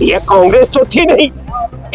ये कांग्रेस तो थी नहीं,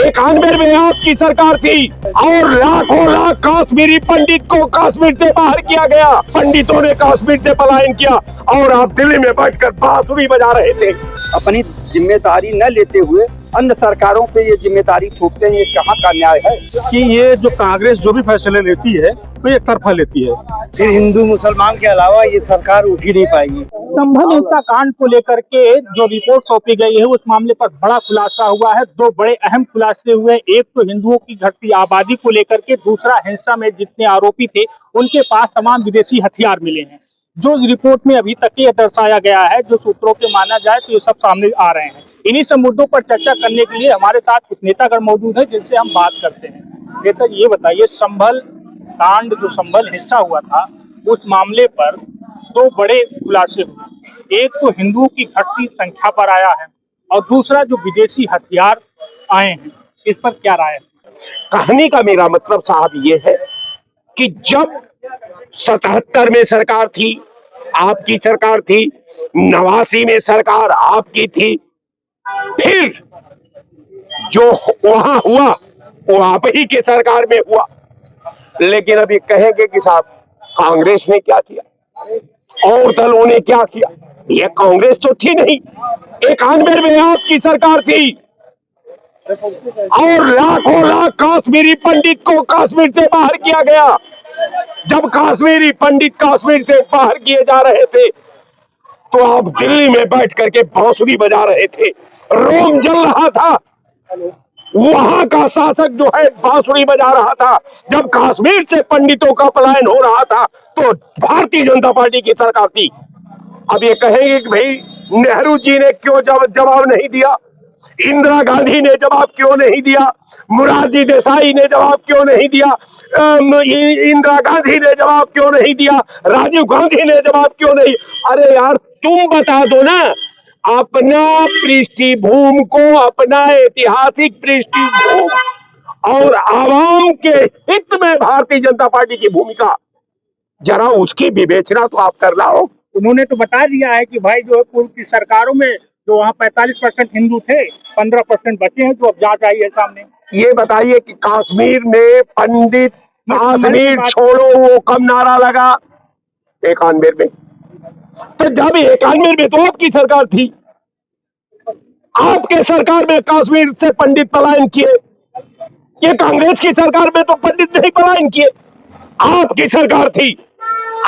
91 में आपकी सरकार थी और लाखों लाख कश्मीरी पंडित को कश्मीर से बाहर किया गया। पंडितों ने कश्मीर से पलायन किया और आप दिल्ली में बैठकर बांसुरी बजा रहे थे। अपनी जिम्मेदारी न लेते हुए अन्य सरकारों पे ये जिम्मेदारी थोपते हैं, ये कहाँ का न्याय है? कि ये जो कांग्रेस जो भी फैसले लेती है तो एक तरफा लेती है। फिर हिंदू मुसलमान के अलावा ये सरकार उठ ही नहीं पाएगी। संभल हिंसा कांड को लेकर के जो रिपोर्ट सौंपी गई है उस मामले पर बड़ा खुलासा हुआ है। दो बड़े अहम खुलासे हुए, एक तो हिंदुओं की घटती आबादी को लेकर के, दूसरा हिंसा में जितने आरोपी थे उनके पास तमाम विदेशी हथियार मिले हैं। जो रिपोर्ट में अभी तक ये दर्शाया गया है, जो सूत्रों के माना जाए तो ये सब सामने आ रहे हैं। इन्हीं सब मुद्दों पर चर्चा करने के लिए हमारे साथ कुछ नेतागण मौजूद है जिनसे हम बात करते हैं। नेता ये बताइए, संभल कांड जो संभल हिंसा हुआ था उस मामले पर दो बड़े खुलासे हुए। एक तो हिंदुओं की घटती संख्या पर आया है और दूसरा जो विदेशी हथियार आए हैं, इस पर क्या राय है? कहने का मेरा मतलब साहब ये है कि जब 77 में सरकार थी, आपकी सरकार थी, 89 में सरकार आपकी थी, फिर जो वहां हुआ वो आप ही के सरकार में हुआ। लेकिन अभी कहेंगे कि साहब कांग्रेस ने क्या किया और दलों ने क्या किया। ये कांग्रेस तो थी नहीं, 91 में आपकी सरकार थी और लाखों लाख कश्मीरी पंडित को कश्मीर से बाहर किया गया। जब कश्मीरी पंडित कश्मीर से बाहर किए जा रहे थे तो आप दिल्ली में बैठ करके बांसुरी बजा रहे थे, रोम जल रहा था। वहां का शासक जो है बांसुरी बजा रहा था। जब कश्मीर से पंडितों का पलायन हो रहा था तो भारतीय जनता पार्टी की सरकार थी। अब ये कहेंगे कि भाई नेहरू जी ने क्यों जवाब नहीं दिया, इंदिरा गांधी ने जवाब क्यों नहीं दिया, मुरारजी देसाई ने जवाब क्यों नहीं दिया, इंदिरा गांधी ने जवाब क्यों नहीं दिया, राजीव गांधी ने जवाब क्यों नहीं। अरे यार तुम बता दो ना, अपना पृष्ठभूमि को, अपना ऐतिहासिक पृष्ठभूमि और आवाम के हित में भारतीय जनता पार्टी की भूमिका, जरा उसकी विवेचना तो आप कर लाओ। उन्होंने तो बता दिया है कि भाई जो है पूर्व की सरकारों में जो वहाँ 45% हिंदू थे, 15% बचे हैं, जो अब जांच आई है सामने। ये बताइए कि कश्मीर में पंडित कश्मीर छोड़ो वो कब नारा लगा? 91 में। तो जब 91 में तो आपकी सरकार थी, आपके सरकार में कश्मीर से पंडित पलायन किए। ये कांग्रेस की सरकार में तो पंडित नहीं पलायन किए, आपकी सरकार थी।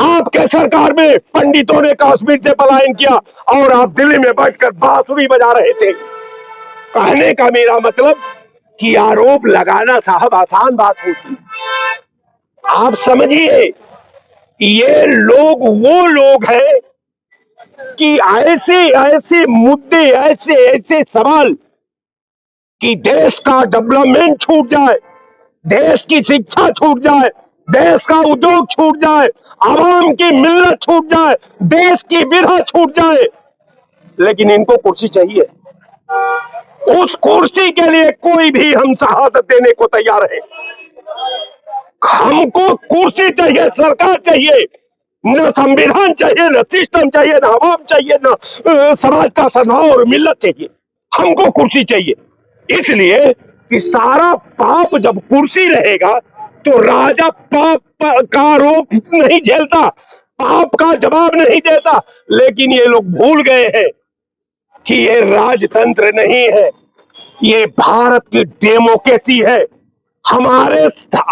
आपके सरकार में पंडितों ने कश्मीर से पलायन किया और आप दिल्ली में बैठकर बांसुरी बजा रहे थे। कहने का मेरा मतलब कि आरोप लगाना साहब आसान बात होती। आप समझिए, ये लोग वो लोग हैं कि ऐसे ऐसे मुद्दे, ऐसे ऐसे सवाल कि देश का डेवलपमेंट छूट जाए, देश की शिक्षा छूट जाए, देश का उद्योग छूट जाए, आवाम की मिल्लत छूट जाए, देश की विरह छूट जाए, लेकिन इनको कुर्सी चाहिए। उस कुर्सी के लिए कोई भी हम शहादत देने को तैयार है। हमको कुर्सी चाहिए, सरकार चाहिए, न संविधान चाहिए, न सिस्टम चाहिए, न आवाम चाहिए, न समाज का सद्भाव और मिल्लत चाहिए। हमको कुर्सी चाहिए। इसलिए कि सारा पाप जब कुर्सी रहेगा तो राजा पाप का आरोप नहीं झेलता, पाप का जवाब नहीं देता। लेकिन ये लोग भूल गए हैं कि ये राजतंत्र नहीं है, ये भारत की डेमोक्रेसी है। हमारे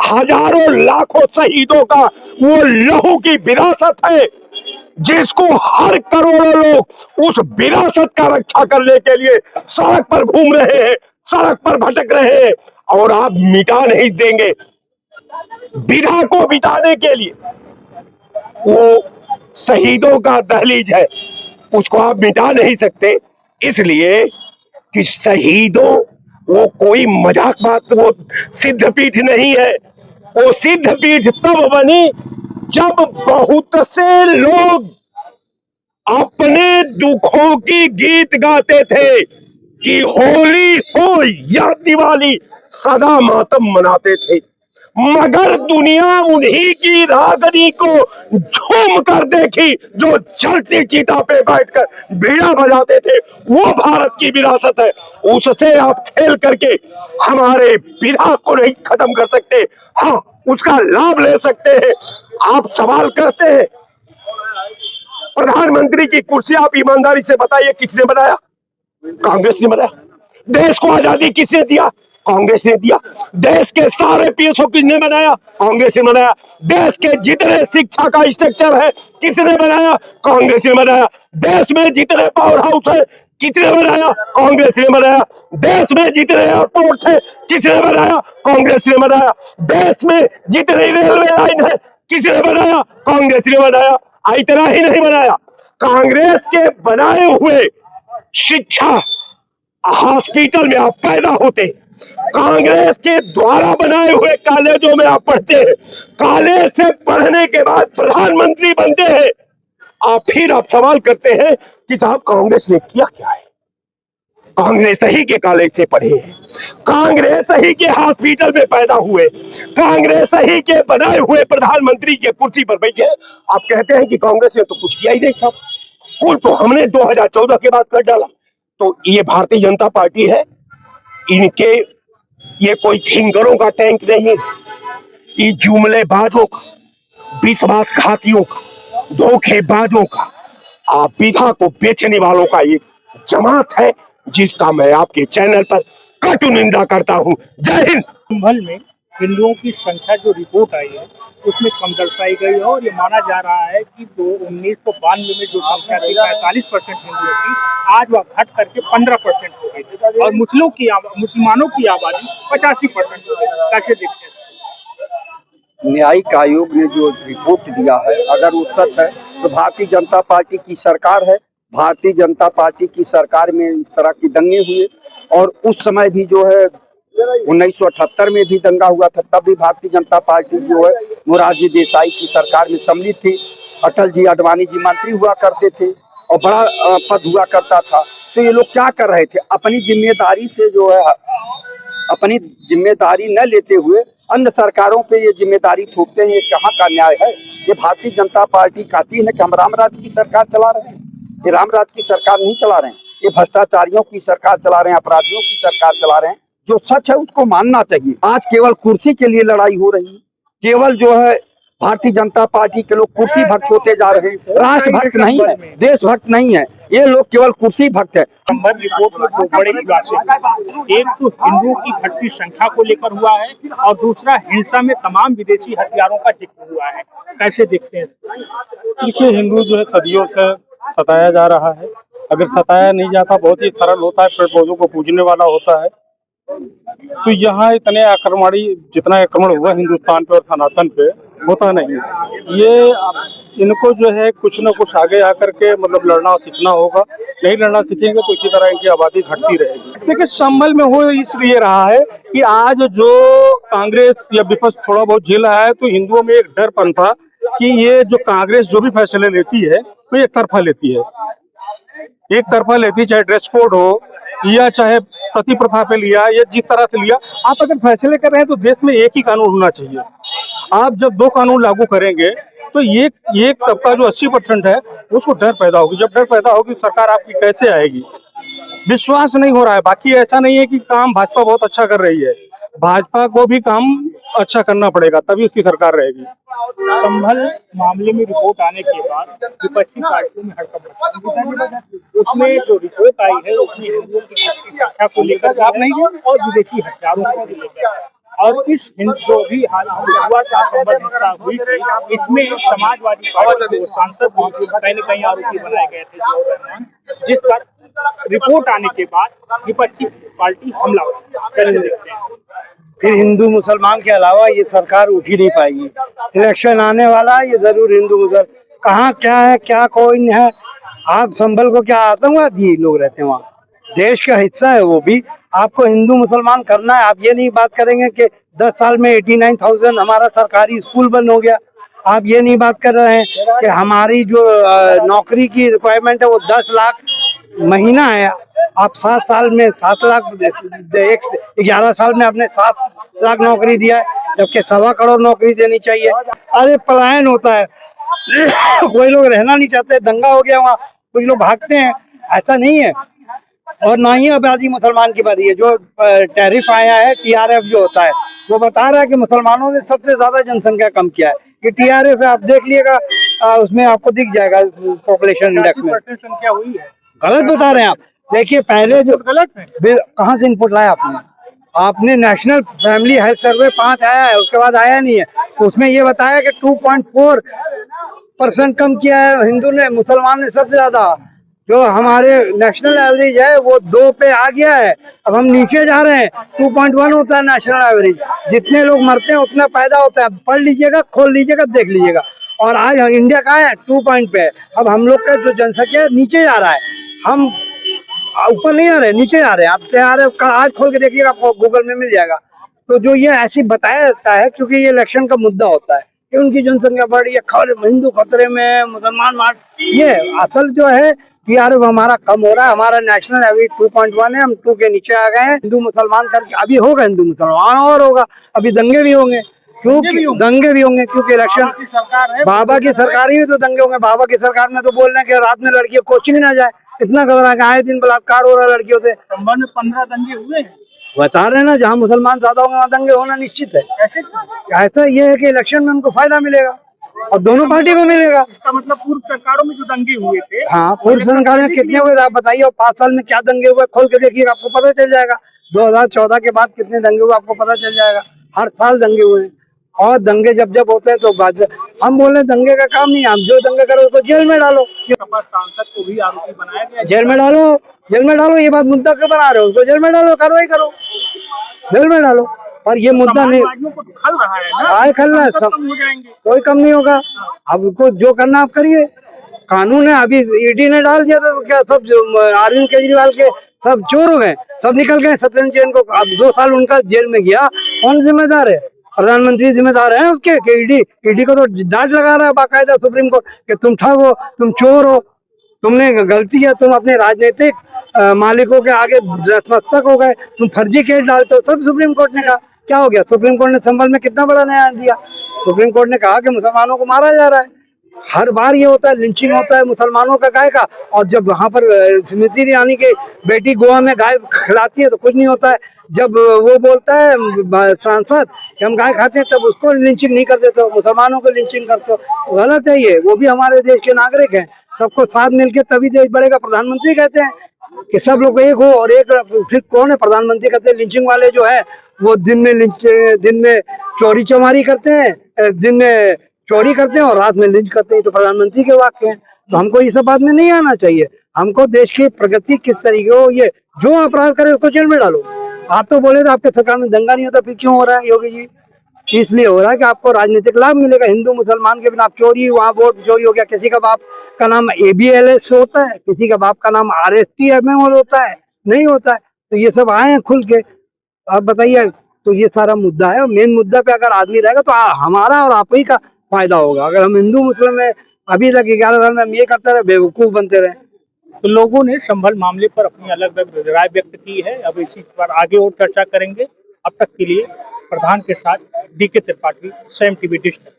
हजारों लाखों शहीदों का वो लहू की विरासत है, जिसको हर करोड़ों लोग उस विरासत का रक्षा करने के लिए सड़क पर घूम रहे हैं, सड़क पर भटक रहे हैं। और आप मिटा नहीं देंगे, विधा को मिटाने के लिए वो शहीदों का दहलीज है, उसको आप मिटा नहीं सकते। इसलिए कि शहीदों वो कोई मजाक बात, वो सिद्ध पीठ नहीं है। वो सिद्ध पीठ तब बनी जब बहुत से लोग अपने दुखों की गीत गाते थे कि होली हो या दिवाली, सदा मातम मनाते थे। मगर दुनिया उन्हीं की रागनी को झूम कर देखी जो जलती चिता पे बैठकर बीड़ा बजाते थे। वो भारत की विरासत है, उससे आप खेल करके हमारे विधा को नहीं खत्म कर सकते। हाँ, उसका लाभ ले सकते हैं। आप सवाल करते हैं प्रधानमंत्री की कुर्सी, आप ईमानदारी से बताइए किसने बनाया? कांग्रेस ने बनाया। देश को आजादी किसने दिया? कांग्रेस ने दिया। देश के सारे पीएसओ किसने बनाया? कांग्रेस ने बनाया। देश के जितने शिक्षा का स्ट्रक्चर है किसने बनाया? कांग्रेस ने बनाया। देश में जितने पावर हाउस है किसने बनाया? कांग्रेस ने बनाया। देश में जितने एयरपोर्ट है किसने बनाया? कांग्रेस ने बनाया। देश में जितनी रेलवे लाइन है किसने बनाया? कांग्रेस ने बनाया। इतना ही नहीं बनाया, कांग्रेस के बनाए हुए शिक्षा हॉस्पिटल में आप पैदा होते, कांग्रेस के द्वारा बनाए हुए कॉलेजों में आप पढ़ते हैं, कॉलेज से पढ़ने के बाद प्रधानमंत्री बनते हैं। फिर आप सवाल करते हैं कि साहब कांग्रेस ने किया क्या है? कांग्रेस ही के कॉलेज से पढ़े हैं, कांग्रेस ही के हॉस्पिटल में पैदा हुए, कांग्रेस ही के बनाए हुए प्रधानमंत्री के कुर्सी पर बैठे। आप कहते हैं कि कांग्रेस ने तो कुछ किया ही नहीं साहब, पुल तो हमने 2014 के बाद कर डाला। तो ये भारतीय जनता पार्टी है, इनके ये कोई थिंकरों का टैंक नहीं, ये जुमलेबाजों का, विश्वासघातियों का, धोखेबाजों का, विधा को बेचने वालों का ये जमात है, जिसका मैं आपके चैनल पर कटु निंदा करता हूं। जय हिंद। संभल में हिंदुओं की संख्या जो रिपोर्ट आई है उसमें कम दर्शाई गई है और ये माना जा रहा है कि 1992 में जो संख्या थी 45% हिंदुओं की, आज वह घट करके 15% हो गई और मुसलमानों की आबादी 85% हो गई। कैसे देखते हैं? न्यायिक आयोग ने जो रिपोर्ट दिया है, अगर वो सच है तो भारतीय जनता पार्टी की सरकार है। भारतीय जनता पार्टी की सरकार में इस तरह की दंगे हुए और उस समय भी जो है 1978 में भी दंगा हुआ था, तब भी भारतीय जनता पार्टी जो है मोरारजी देसाई की सरकार में सम्मिलित थी। अटल जी, आडवाणी जी मंत्री हुआ करते थे और बड़ा पद हुआ करता था। तो ये लोग क्या कर रहे थे? अपनी जिम्मेदारी से जो है, अपनी जिम्मेदारी न लेते हुए अन्य सरकारों पे ये जिम्मेदारी थोपते हैं। ये कहाँ का न्याय है? ये भारतीय जनता पार्टी कहती है कि हम रामराज की सरकार चला रहे हैं। ये रामराज की सरकार नहीं चला रहे हैं, ये भ्रष्टाचारियों की सरकार चला रहे हैं, अपराधियों की सरकार चला रहे हैं। जो सच है उसको मानना चाहिए। आज केवल कुर्सी के लिए लड़ाई हो रही है, केवल जो है भारतीय जनता पार्टी के लोग कुर्सी भक्त होते जा रहे हैं। राष्ट्रभक्त नहीं है, देशभक्त नहीं है, ये लोग केवल कुर्सी भक्त है। संभल रिपोर्ट में दो बड़े खुलासे, एक तो हिंदुओं की घटती संख्या को लेकर हुआ है और दूसरा हिंसा में तमाम विदेशी हथियारों का जिक्र हुआ है। कैसे देखते हैं? देखिए, हिंदू जो है सदियों से सताया जा रहा है। अगर सताया नहीं जाता, बहुत ही सरल होता है, पेड़ पौधों को पूजने वाला होता है, तो यहाँ इतने आक्रमणी, जितना आक्रमण हुआ हिंदुस्तान पे और सनातन पे, होता नहीं। ये इनको जो है कुछ न कुछ आगे आकर के मतलब लड़ना सीखना होगा। नहीं लड़ना सीखेंगे तो इसी तरह इनकी आबादी घटती रहेगी। देखिए, संभल में हो इसलिए रहा है कि आज जो कांग्रेस या विपक्ष थोड़ा बहुत झेल रहा है, तो हिंदुओं में एक डरपन था कि ये जो कांग्रेस जो भी फैसले लेती है तो एक तरफा लेती है, एक तरफा लेती है। चाहे ड्रेस कोड हो या चाहे सती प्रथा पे लिया या जिस तरह से लिया, आप अगर फैसले कर रहे हैं तो देश में एक ही कानून होना चाहिए। आप जब दो कानून लागू करेंगे तो एक तबका जो 80% है उसको डर पैदा होगी। जब डर पैदा होगी, सरकार आपकी कैसे आएगी? विश्वास नहीं हो रहा है। बाकी ऐसा नहीं है कि काम भाजपा बहुत अच्छा कर रही है, भाजपा को भी काम अच्छा करना पड़ेगा, तभी उसकी सरकार रहेगी। संभल मामले में रिपोर्ट आने के बाद विपक्षी पार्टियों में हड़कंप, उसमें जो रिपोर्ट आई है उसमें हिंदुओं की संख्या को लेकर आप नहीं और विदेशी हथियारों को लेकर, और इस जो भी हाल हुआ था, संभल हिंसा हुई थी, इसमें समाजवादी पार्टी के सांसद कहीं न कहीं आरोपी बनाए गए थे, जियाउर रहमान, जिस पर रिपोर्ट आने के बाद विपक्षी पार्टी हमला हुआ। कैसे देखते हैं? फिर हिंदू मुसलमान के अलावा ये सरकार उठ ही नहीं पाएगी। इलेक्शन आने वाला है, ये जरूर हिंदू मुसलमान कहाँ क्या है, क्या कोई है। आप संभल को क्या आतंकवादी लोग रहते हैं? वहाँ देश का हिस्सा है वो भी। आपको हिंदू मुसलमान करना है। आप ये नहीं बात करेंगे कि 10 साल में 89,000 हमारा सरकारी स्कूल बंद हो गया। आप ये नहीं बात कर रहे हैं कि हमारी जो नौकरी की रिक्वायरमेंट है वो 10 लाख महीना है, आप 7 साल में 7 लाख 11 साल में आपने 7 लाख नौकरी दिया है, जबकि 1.25 करोड़ नौकरी देनी चाहिए। अरे पलायन होता है कोई लोग रहना नहीं चाहते, दंगा हो गया वहाँ, कुछ लोग भागते हैं, ऐसा नहीं है। और ना ही आबादी मुसलमान की बारी है। जो टैरिफ आया है, टीआरएफ जो होता है, वो बता रहा है कि मुसलमानों ने सबसे ज्यादा जनसंख्या कम किया है। ये टीआरएफ है, आप देख लीजिएगा, उसमें आपको दिख जाएगा पॉपुलेशन इंडेक्स में। संख्या हुई है, गलत बता रहे हैं आप। देखिए पहले जो गलत है। कहाँ से इनपुट लाया आपने नेशनल फैमिली हेल्थ सर्वे 5 आया है, उसके बाद आया नहीं है। तो उसमें ये बताया कि 2.4% कम किया है हिंदू ने, मुसलमान ने सबसे ज्यादा। जो हमारे नेशनल एवरेज है वो 2 पे आ गया है, अब हम नीचे जा रहे हैं। 2.1 होता है नेशनल एवरेज। जितने लोग मरते हैं उतना पैदा होता है। पढ़ लीजिएगा, खोल लीजिएगा, देख लीजिएगा। और आज इंडिया का है 2 पॉइंट पे। अब हम लोग का जो जनसंख्या है नीचे जा रहा है, हम ऊपर नहीं आ रहे, नीचे आ रहे हैं। आप आ रहे, आज खोल के देखिएगा, आपको गूगल में मिल जाएगा। तो जो ये ऐसी बताया जाता है, क्योंकि ये इलेक्शन का मुद्दा होता है कि उनकी जनसंख्या बढ़ रही है, हिंदू खतरे में, मुसलमान मार, ये असल जो है टीआरएफ हमारा कम हो रहा है। हमारा नेशनल एवरेज 2.1 है, हम 2 के नीचे आ गए हैं। हिंदू मुसलमान करके अभी होगा, हिंदू मुसलमान और होगा, अभी दंगे भी होंगे, क्योंकि दंगे भी होंगे, क्योंकि इलेक्शन बाबा की सरकार ही में तो दंगे होंगे। बाबा की सरकार में तो बोल रहे हैं कि रात में लड़कियां कोचिंग ना जाए, इतना घबरा के आए दिन बलात्कार हो रहा है लड़कियों से। 15 दंगे हुए हैं, बता रहे हैं ना, जहाँ मुसलमान ज्यादा होंगे वहाँ दंगे होना निश्चित है। ऐसा ये है कि इलेक्शन में उनको फायदा मिलेगा और दोनों पार्टी को मिलेगा। इसका मतलब पूर्व सरकारों में जो दंगे हुए थे, हाँ, पूर्व सरकार में कितने हुए आप बताइए, और 5 साल में क्या दंगे हुए, खोल के देखिए, आपको पता चल जाएगा। 2014 के बाद कितने दंगे हुए आपको पता चल जाएगा। हर साल दंगे हुए हैं, और दंगे जब होते हैं तो बाद हम बोल रहे हैं दंगे का काम नहीं है। हम जो दंगे करो उसको जेल में डालो, सांसद को भी आरोपी बनाया गया, जेल में डालो, जेल में डालो। ये बात मुद्दा क्यों बना रहे हो, उसको जेल में डालो, कार्रवाई करो, जेल में डालो। पर ये मुद्दा नहीं को तो खल रहा है ना, आए खल रहा है, सब हो जाएंगे, कोई कम नहीं होगा। अब उसको जो करना आप करिए, कानून है। अभी ईडी ने डाल दिया तो क्या सब अरविंद केजरीवाल के सब चोर हो गए, सब निकल गए। सत्येंद्र जैन को अब 2 साल उनका जेल में गया, कौन जिम्मेदार है? प्रधानमंत्री जिम्मेदार है उसके। ईडी को तो डांट लगा रहा है बाकायदा सुप्रीम कोर्ट कि तुम ठग हो, तुम चोर हो, तुमने गलती है, तुम अपने राजनीतिक मालिकों के आगे नतमस्तक हो गए, तुम फर्जी केस डालते हो। सब सुप्रीम कोर्ट ने कहा, क्या हो गया? सुप्रीम कोर्ट ने संभल में कितना बड़ा न्याय दिया। सुप्रीम कोर्ट ने कहा कि मुसलमानों को मारा जा रहा है। हर बार ये होता है, लिंचिंग होता है मुसलमानों का गाय का। और जब वहां पर स्मृति ईरानी की बेटी गोवा में गाय खिलाती है तो कुछ नहीं होता है। जब वो बोलता है सांसद कि हम गाय खाते हैं, तब उसको लिंचिंग नहीं कर देते हो, मुसलमानों को लिंचिंग करते हो। गलत है ये। वो भी हमारे देश के नागरिक हैं, सबको साथ मिलकर तभी देश बढ़ेगा। प्रधानमंत्री कहते हैं कि सब लोग एक हो, और एक फिर कौन है प्रधानमंत्री? कहते हैं लिंचिंग वाले जो है वो दिन में चोरी चमारी करते हैं, दिन में चोरी करते हैं और रात में लिंच करते हैं। तो प्रधानमंत्री के वाक्य हैं। तो हमको ये सब बात में नहीं आना चाहिए। हमको देश की प्रगति किस तरीके हो, ये जो अपराध करे उसको जेल में डालो। आप तो बोले थे आपके सरकार में दंगा नहीं होता, फिर क्यों हो रहा है योगी जी? इसलिए हो रहा है कि आपको राजनीतिक लाभ मिलेगा। हिंदू मुसलमान के बिना आप चोरी, वहाँ वोट चोरी हो गया। किसी का बाप का नाम ABLS होता है, किसी का बाप का नाम RST होता है, नहीं होता है। तो ये सब आए हैं खुल के, आप बताइए। तो ये सारा मुद्दा है, और मेन मुद्दा पे अगर आदमी रहेगा तो हमारा और आप ही का फायदा होगा। अगर हम हिंदू मुस्लिम में अभी तक 11 साल में हम ये करते रहे, बेवकूफ बनते रहे। तो लोगों ने संभल मामले पर अपनी अलग अलग राय व्यक्त की है। अब इसी पर आगे और चर्चा करेंगे। अब तक के लिए प्रधान के साथ DK Tripathi, SAM TV digital.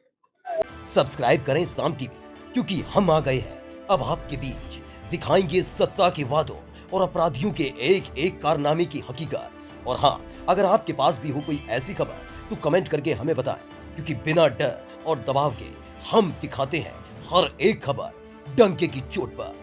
Subscribe करें SAM TV, क्योंकि हम आ गए हैं अब आपके बीच। दिखाएंगे सत्ता के वादों और अपराधियों के एक एक कारनामे की हकीकत। और हाँ, अगर आपके पास भी हो कोई ऐसी खबर तो कमेंट करके हमें बताएं, क्योंकि बिना डर और दबाव के हम दिखाते हैं हर एक खबर डंके की चोट पर।